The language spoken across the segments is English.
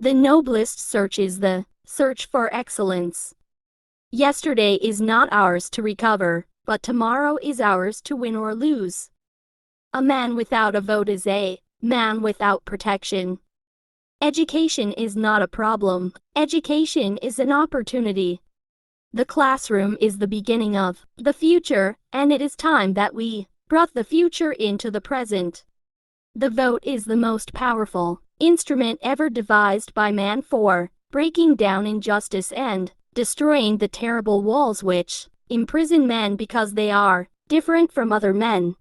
The noblest search is the search for excellence. Yesterday is not ours to recover, but tomorrow is ours to win or lose. A man without a vote is a man without protection. Education is not a problem. Education is an opportunity. The classroom is the beginning of the future, and it is time that we brought the future into the present. The vote is the most powerful instrument ever devised by man for breaking down injustice and destroying the terrible walls which imprison men because they are different from other men.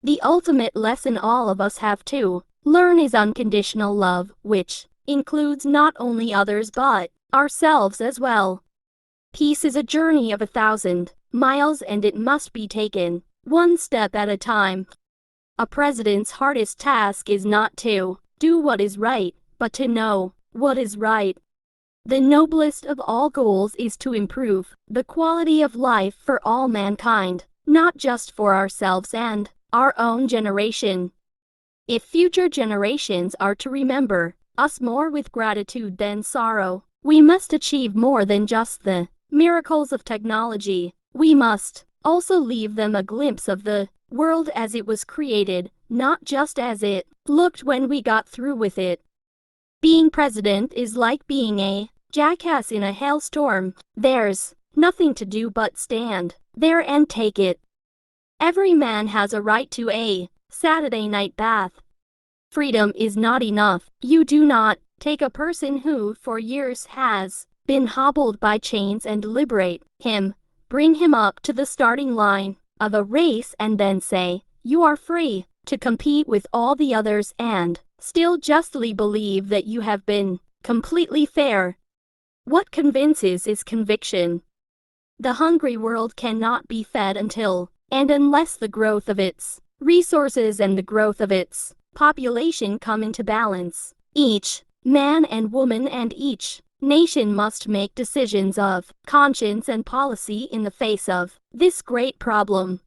The ultimate lesson all of us have to learn is unconditional love, which includes not only others but ourselves as well. Peace is a journey of 1,000 miles, and it must be taken one step at a time. A president's hardest task is not to do what is right, but to know what is right. The noblest of all goals is to improve the quality of life for all mankind, not just for ourselves and our own generation. If future generations are to remember us more with gratitude than sorrow, we must achieve more than just the miracles of technology. We must also leave them a glimpse of the world as it was created, not just as it looked when we got through with it. Being president is like being a jackass in a hailstorm. There's nothing to do but stand there and take it. Every man has a right to a Saturday night bath. Freedom is not enough. You do not take a person who for years has been hobbled by chains and liberate him, bring him up to the starting line of a race, and then say, you are free to compete with all the others, and still justly believe that you have been completely fair. What convinces is conviction. The hungry world cannot be fed until and unless the growth of its resources and the growth of its population come into balance. Each man and woman and each nation must make decisions of conscience and policy in the face of this great problem.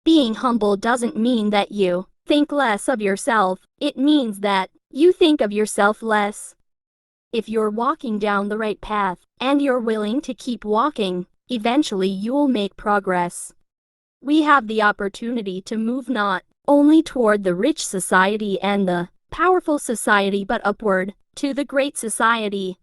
Being humble doesn't mean that you think less of yourself, it means that you think of yourself less. If you're walking down the right path and you're willing to keep walking, eventually you'll make progress. We have the opportunity to move not only toward the rich society and the powerful society, but upward to the great society.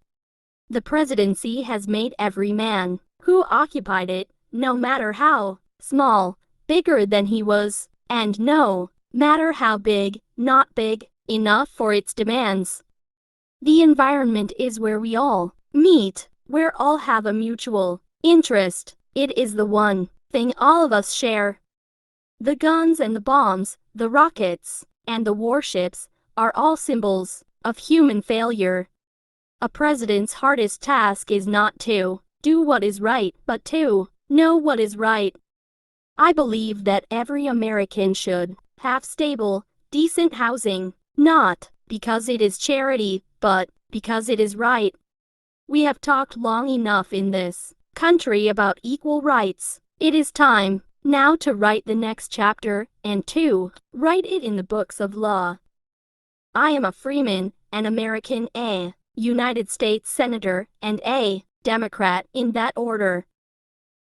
The presidency has made every man who occupied it, no matter how small, bigger than he was, and no matter how big, not big enough for its demands. The environment is where we all meet, where all have a mutual interest. It is the one thing all of us share. The guns and the bombs, the rockets, and the warships are all symbols of human failure. A president's hardest task is not to do what is right, but to know what is right. I believe that every American should have stable, decent housing, not because it is charity, but because it is right. We have talked long enough in this country about equal rights. It is time now to write the next chapter, and to write it in the books of law. I am a freeman, an American, a United States Senator, and a Democrat, in that order.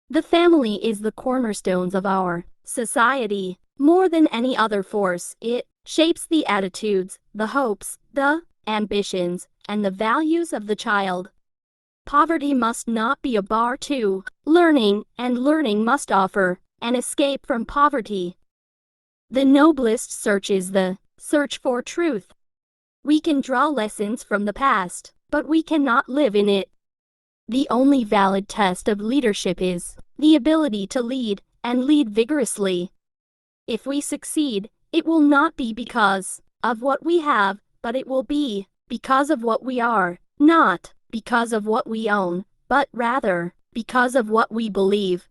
The family is the cornerstones of our society. More than any other force, it shapes the attitudes, the hopes, the ambitions, and the values of the child. Poverty must not be a bar to learning, and learning must offer an escape from poverty. The noblest search is the search for truth. We can draw lessons from the past, but we cannot live in it. The only valid test of leadership is the ability to lead, and lead vigorously. If we succeed, it will not be because of what we have, but it will be because of what we are, not because of what we own, but rather because of what we believe.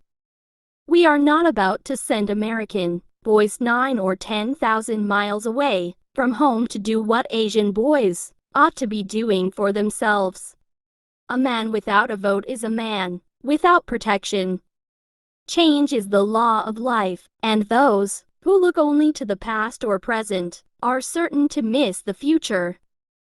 We are not about to send American boys 9 or 10,000 miles away from home to do what Asian boys ought to be doing for themselves. A man without a vote is a man without protection. Change is the law of life, and those who look only to the past or present are certain to miss the future.